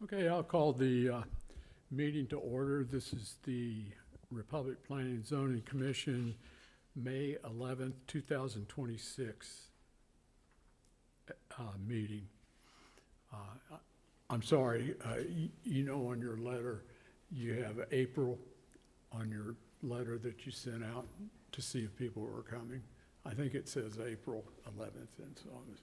Okay, I'll call the meeting to order. This is the Republic Planning and Zoning Commission, May 11th, 2026 meeting. I'm sorry, you know on your letter, you have April on your letter that you sent out to see if people were coming. I think it says April 11th, and so I was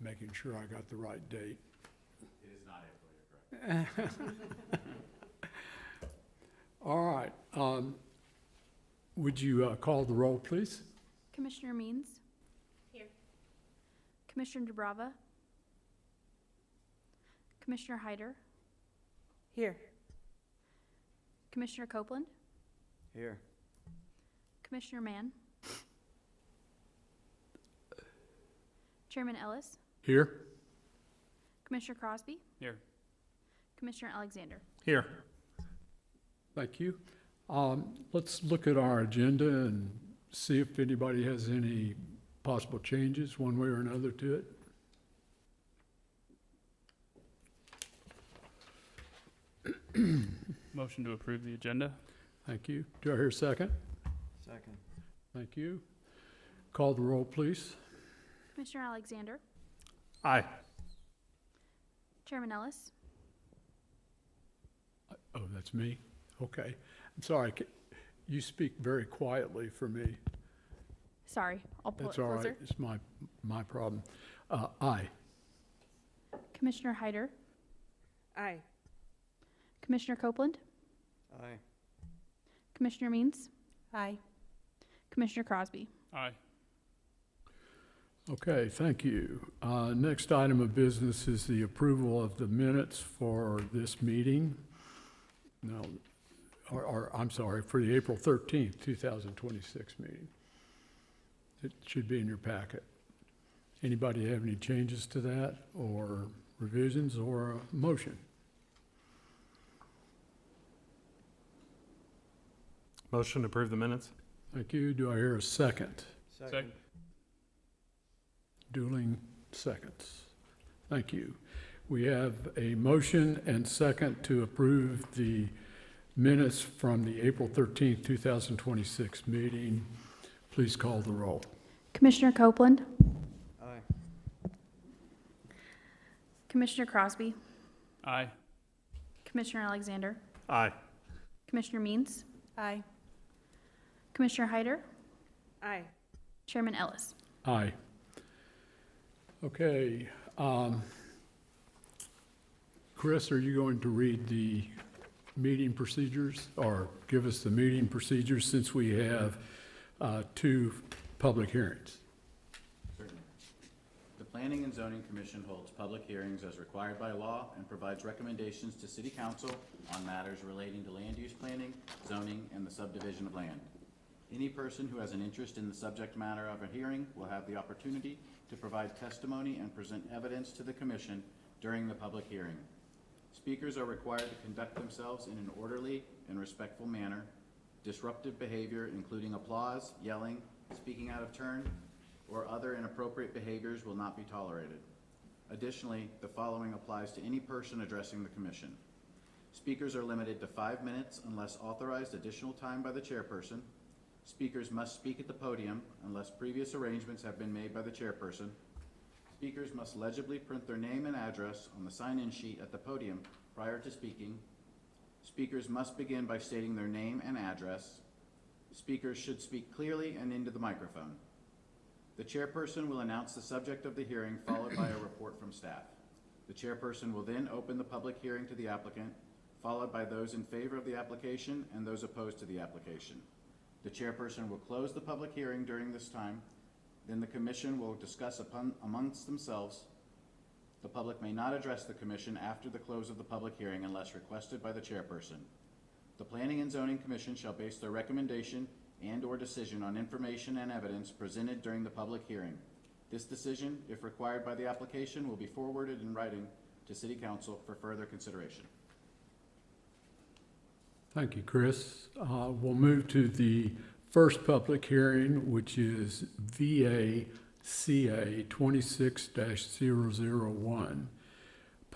making sure I got the right date. It is not April, you're correct. All right. Would you call the roll, please? Commissioner Means? Here. Commissioner DeBrava? Commissioner Hyder? Here. Commissioner Copeland? Here. Commissioner Mann? Chairman Ellis? Here? Commissioner Crosby? Here. Commissioner Alexander? Here. Thank you. Let's look at our agenda and see if anybody has any possible changes one way or another to it. Motion to approve the agenda? Thank you. Do I hear a second? Second. Thank you. Call the roll, please. Commissioner Alexander? Aye. Chairman Ellis? Oh, that's me? Okay. I'm sorry. You speak very quietly for me. Sorry, I'll pull it That's all right. closer. It's my problem. Aye. Commissioner Hyder? Aye. Commissioner Copeland? Aye. Commissioner Means? Aye. Commissioner Crosby? Aye. Okay, thank you. Next item of business is the approval of the minutes for this meeting. No, I'm sorry, for the April 13th, 2026 meeting. It should be in your packet. Anybody have any changes to that, or revisions, or a motion? Motion to approve the minutes? Thank you. Do I hear a second? Second. Dueling seconds. Thank you. We have a motion and second to approve the minutes from the April 13th, 2026 meeting. Please call the roll. Commissioner Copeland? Aye. Commissioner Crosby? Aye. Commissioner Alexander? Aye. Commissioner Means? Aye. Commissioner Hyder? Aye. Chairman Ellis? Aye. Okay. Chris, are you going to read the meeting procedures, or give us the meeting procedures, since we have two public hearings? Certainly. The Planning and Zoning Commission holds public hearings as required by law and provides recommendations to City Council on matters relating to land use planning, zoning, and the subdivision of land. Any person who has an interest in the subject matter of a hearing will have the opportunity to provide testimony and present evidence to the Commission during the public hearing. Speakers are required to conduct themselves in an orderly and respectful manner. Disruptive behavior, including applause, yelling, speaking out of turn, or other inappropriate behaviors will not be tolerated. Additionally, the following applies to any person addressing the Commission. Speakers are limited to 5 minutes unless authorized additional time by the chairperson. Speakers must speak at the podium unless previous arrangements have been made by the chairperson. Speakers must legibly print their name and address on the sign-in sheet at the podium prior to speaking. Speakers must begin by stating their name and address. Speakers should speak clearly and into the microphone. The chairperson will announce the subject of the hearing, followed by a report from staff. The chairperson will then open the public hearing to the applicant, followed by those in favor of the application and those opposed to the application. The chairperson will close the public hearing during this time. Then the commission will discuss amongst themselves. The public may not address the commission after the close of the public hearing unless requested by the chairperson. The Planning and Zoning Commission shall base their recommendation and/or decision on information and evidence presented during the public hearing. This decision, if required by the application, will be forwarded in writing to City Council for further consideration. Thank you, Chris. We'll move to the first public hearing, which is VA CA 26-001.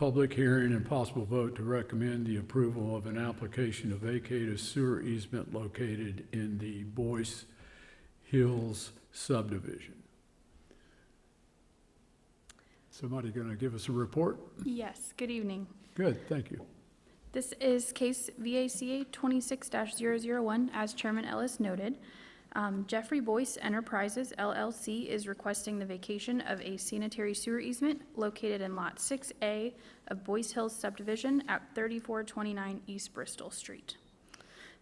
public hearing and possible vote to recommend the approval of an application to vacate a sewer easement located in the Boyce Hills subdivision. Somebody going to give us a report? Yes, good evening. Good, thank you. This is case VACA 26-001, as Chairman Ellis noted. Jeffrey Boyce Enterprises LLC is requesting the vacation of a sanitary sewer easement located in Lot 6A of Boyce Hills subdivision at 3429 East Bristol Street.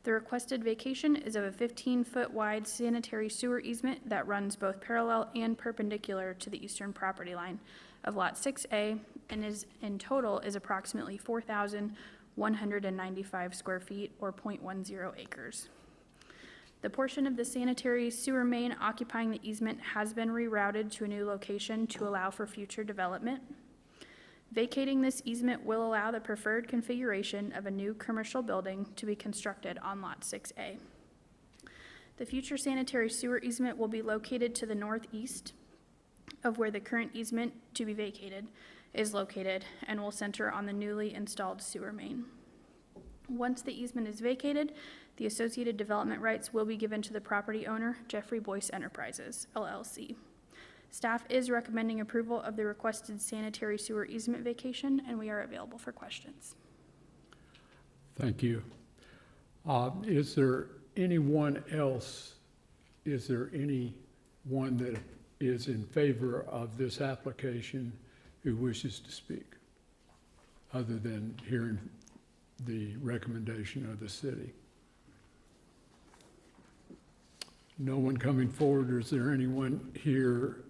The requested vacation is of a 15-foot wide sanitary sewer easement that runs both parallel and perpendicular to the eastern property line of Lot 6A and is in total is approximately 4,195 square feet or 0.10 acres. The portion of the sanitary sewer main occupying the easement has been rerouted to a new location to allow for future development. Vacating this easement will allow the preferred configuration of a new commercial building to be constructed on Lot 6A. The future sanitary sewer easement will be located to the northeast of where the current easement to be vacated is located and will center on the newly installed sewer main. Once the easement is vacated, the associated development rights will be given to the property owner, Jeffrey Boyce Enterprises, LLC. Staff is recommending approval of the requested sanitary sewer easement vacation, and we are available for questions. Thank you. Is there anyone else, is there anyone that is in favor of this application who wishes to speak, other than hearing the recommendation of the city? No one coming forward, or is there anyone here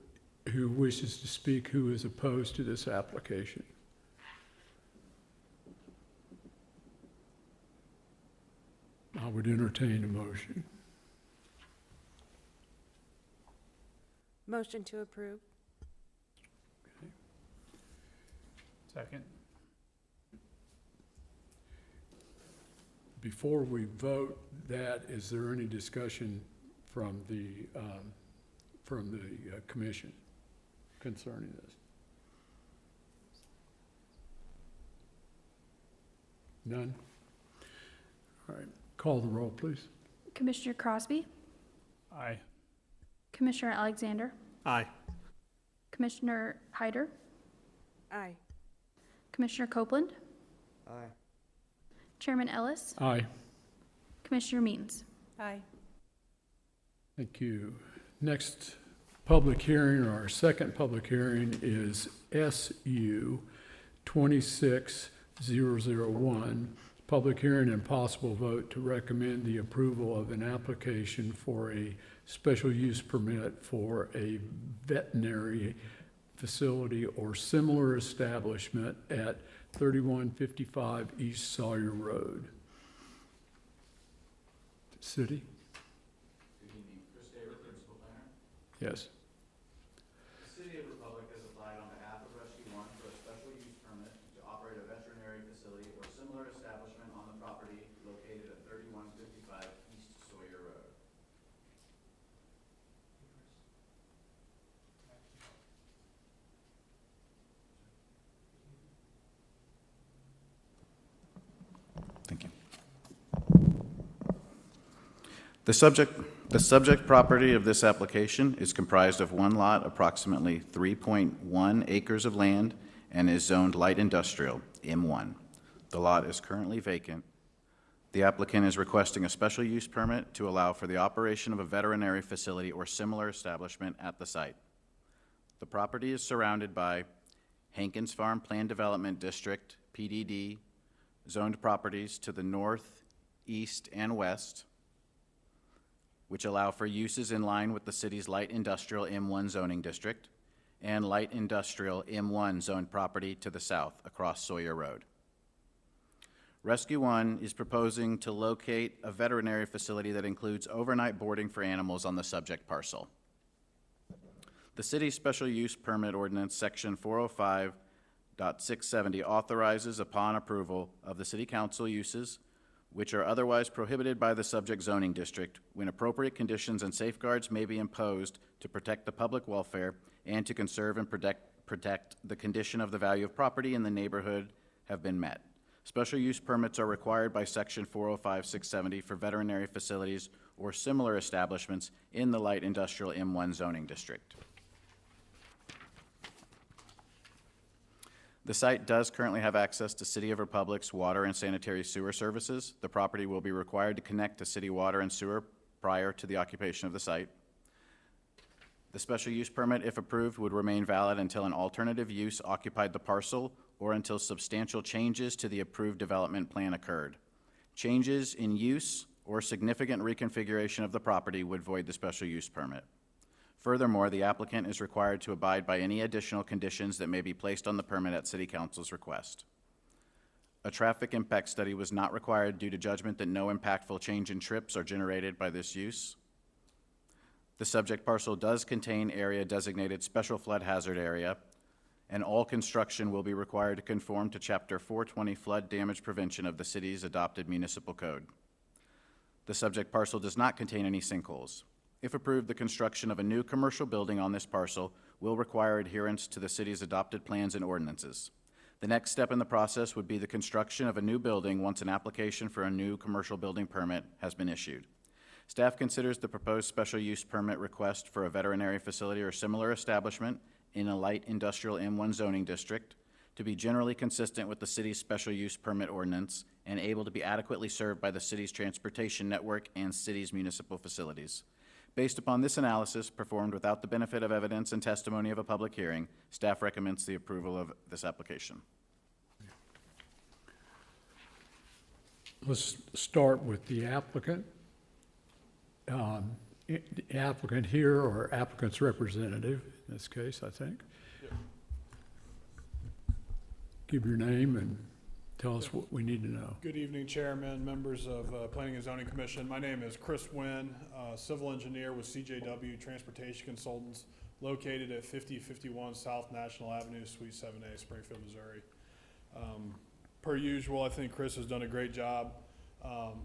who wishes to speak who is opposed to this application? I would entertain a motion. Motion to approve. Second. Before we vote that, is there any discussion from the commission concerning this? None? All right, call the roll, please. Commissioner Crosby, Aye. Commissioner Alexander, Aye. Commissioner Hyder, Aye. Commissioner Copeland, Aye. Chairman Ellis, Aye. Commissioner Means. Aye. Thank you. Next public hearing, or our second public hearing, is SU 26001. Public hearing and possible vote to recommend the approval of an application for a special use permit for a veterinary facility or similar establishment at 3155 East Sawyer Road. City? Good evening. Chris Daver, Principal Planner. Yes. The City of Republic has applied on behalf of Rescue One for a special use permit to operate a veterinary facility or similar establishment on the property located at 3155 East Sawyer Road. Thank you. The subject property of this application is comprised of one lot, approximately 3.1 acres of land, and is zoned light industrial, M1. The lot is currently vacant. The applicant is requesting a special use permit to allow for the operation of a veterinary facility or similar establishment at the site. The property is surrounded by Hankins Farm Plan Development District, PDD, zoned properties to the north, east, and west, which allow for uses in line with the city's light industrial M1 zoning district, and light industrial M1 zoned property to the south across Sawyer Road. Rescue One is proposing to locate a veterinary facility that includes overnight boarding for animals on the subject parcel. The city's special use permit ordinance, section 405.670, authorizes, upon approval of the city council, uses which are otherwise prohibited by the subject zoning district, when appropriate conditions and safeguards may be imposed to protect the public welfare and to conserve and protect the condition of the value of property in the neighborhood have been met. Special use permits are required by Section 405-670 for veterinary facilities or similar establishments in the light industrial M1 zoning district. The site does currently have access to City of Republic's water and sanitary sewer services. The property will be required to connect to city water and sewer prior to the occupation of the site. The special use permit, if approved, would remain valid until an alternative use occupied the parcel or until substantial changes to the approved development plan occurred. Changes in use or significant reconfiguration of the property would void the special use permit. Furthermore, the applicant is required to abide by any additional conditions that may be placed on the permit at City Council's request. A traffic impact study was not required due to judgment that no impactful change in trips are generated by this use. The subject parcel does contain area designated special flood hazard area, and all construction will be required to conform to Chapter 420 flood damage prevention of the city's adopted municipal code. The subject parcel does not contain any sinkholes. If approved, the construction of a new commercial building on this parcel will require adherence to the city's adopted plans and ordinances. The next step in the process would be the construction of a new building once an application for a new commercial building permit has been issued. Staff considers the proposed special use permit request for a veterinary facility or similar establishment in a light industrial M1 zoning district to be generally consistent with the city's special use permit ordinance and able to be adequately served by the city's transportation network and city's municipal facilities. Based upon this analysis, performed without the benefit of evidence and testimony of a public hearing, staff recommends the approval of this application. Let's start with the applicant. The applicant here, or applicant's representative, in this case, I think. Give your name and tell us what we need to know. Good evening, Chairman, members of Planning and Zoning Commission. My name is Chris Wynn, civil engineer with CJW Transportation Consultants, located at 5051 South National Avenue, Suite 7A, Springfield, Missouri. Per usual, I think Chris has done a great job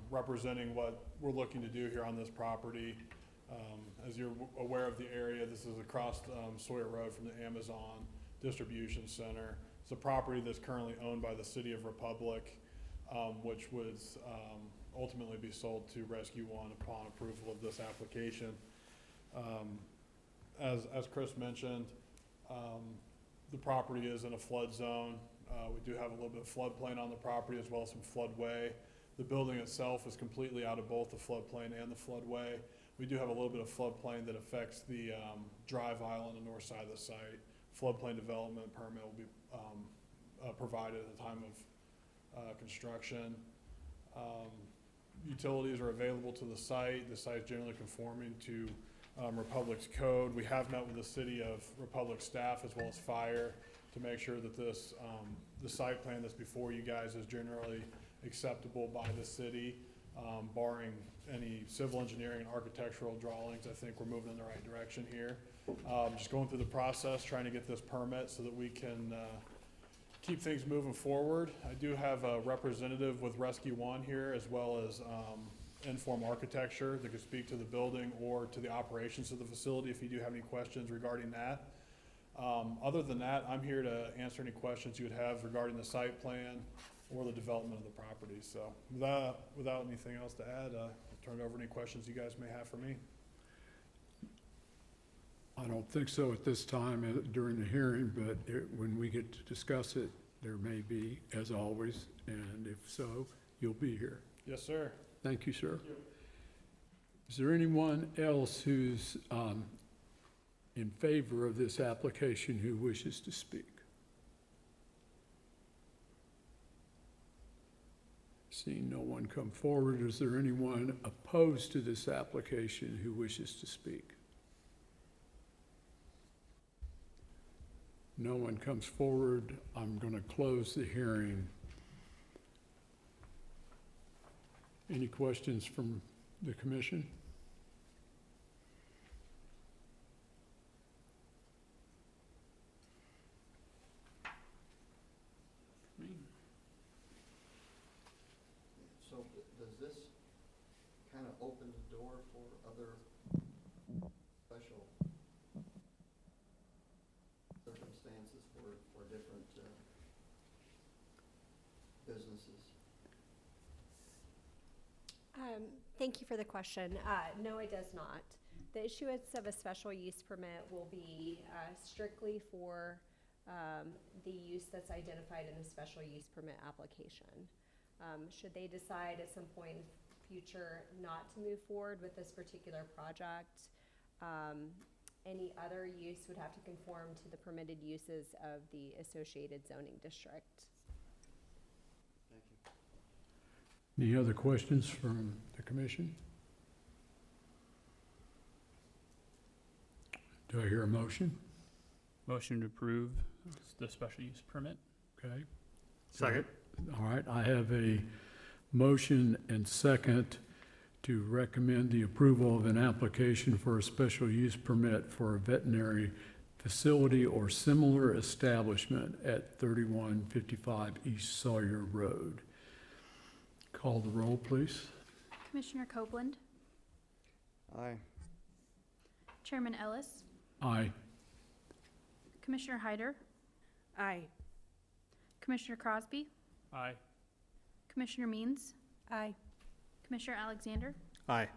representing what we're looking to do here on this property. As you're aware of the area, this is across Sawyer Road from the Amazon Distribution Center. It's a property that's currently owned by the City of Republic, which would ultimately be sold to Rescue One upon approval of this application. As Chris mentioned, the property is in a flood zone. We do have a little bit of floodplain on the property as well as some floodway. The building itself is completely out of both the floodplain and the floodway. We do have a little bit of floodplain that affects the drive aisle on the north side of the site. Floodplain development permit will be provided at the time of construction. Utilities are available to the site. The site is generally conforming to Republic's code. We have met with the City of Republic staff as well as fire to make sure that this the site plan that's before you guys is generally acceptable by the city, barring any civil engineering and architectural drawings. I think we're moving in the right direction here. Just going through the process, trying to get this permit so that we can keep things moving forward. I do have a representative with Rescue One here, as well as Inform Architecture that could speak to the building or to the operations of the facility if you do have any questions regarding that. Other than that, I'm here to answer any questions you would have regarding the site plan or the development of the property. So without anything else to add, I'll turn it over to any questions you guys may have for me. I don't think so at this time during the hearing, but when we get to discuss it, there may be, as always, and if so, you'll be here. Yes, sir. Thank you, sir. Is there anyone else who's in favor of this application who wishes to speak? Seeing no one come forward, is there anyone opposed to this application who wishes to speak? No one comes forward. I'm going to close the hearing. Any questions from the commission? So does this kind of open the door for other special circumstances Thank you for the question. No, it does not. The issuance of a special use permit will be strictly for the use that's identified in the special use permit application. Should they decide at some point in the future not to move forward with this particular project, any other use would have to conform to the permitted uses of the associated zoning district. Thank you. Any other questions from the commission? Do I hear a motion? Motion to approve the special use permit. Okay. Second. All right, I have a motion and second to recommend the approval of an application for a special use permit for a veterinary facility or similar establishment at 3155 East Sawyer Road. Call the roll, please. Commissioner Copeland, Aye. Chairman Ellis, Aye. Commissioner Hyder, Aye. Commissioner Crosby, Aye. Commissioner Means, Aye. Commissioner Alexander, Aye.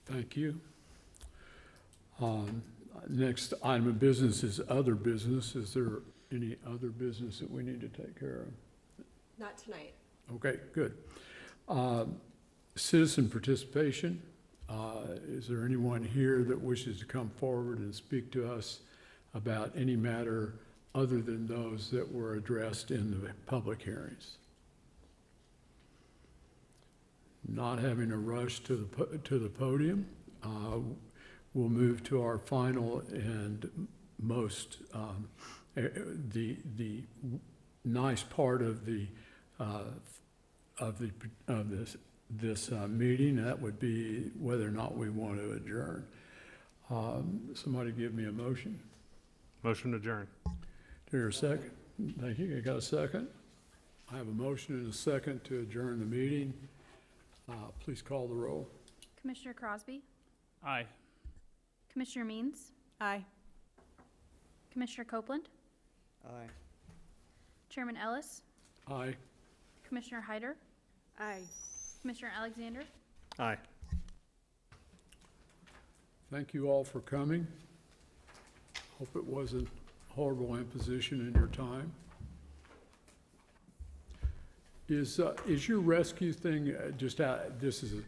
Thank you. Next item of business is other business. Is there any other business that we need to take care of? Not tonight. Okay, good. Citizen participation. Is there anyone here that wishes to come forward and speak to us about any matter other than those that were addressed in the public hearings? Not having a rush to the podium, we'll move to our final and most, the nice part of this meeting. That would be whether or not we want to adjourn. Somebody give me a motion. Motion to adjourn. Do you hear a second? Thank you. I got a second? I have a motion and a second to adjourn the meeting. Please call the roll. Commissioner Crosby, Aye. Commissioner Means, Aye. Commissioner Copeland, Aye. Chairman Ellis, Aye. Commissioner Hyder, Aye. Commissioner Alexander, Aye. Thank you all for coming. Hope it wasn't horrible imposition in your time. Is your rescue thing, just out, this is a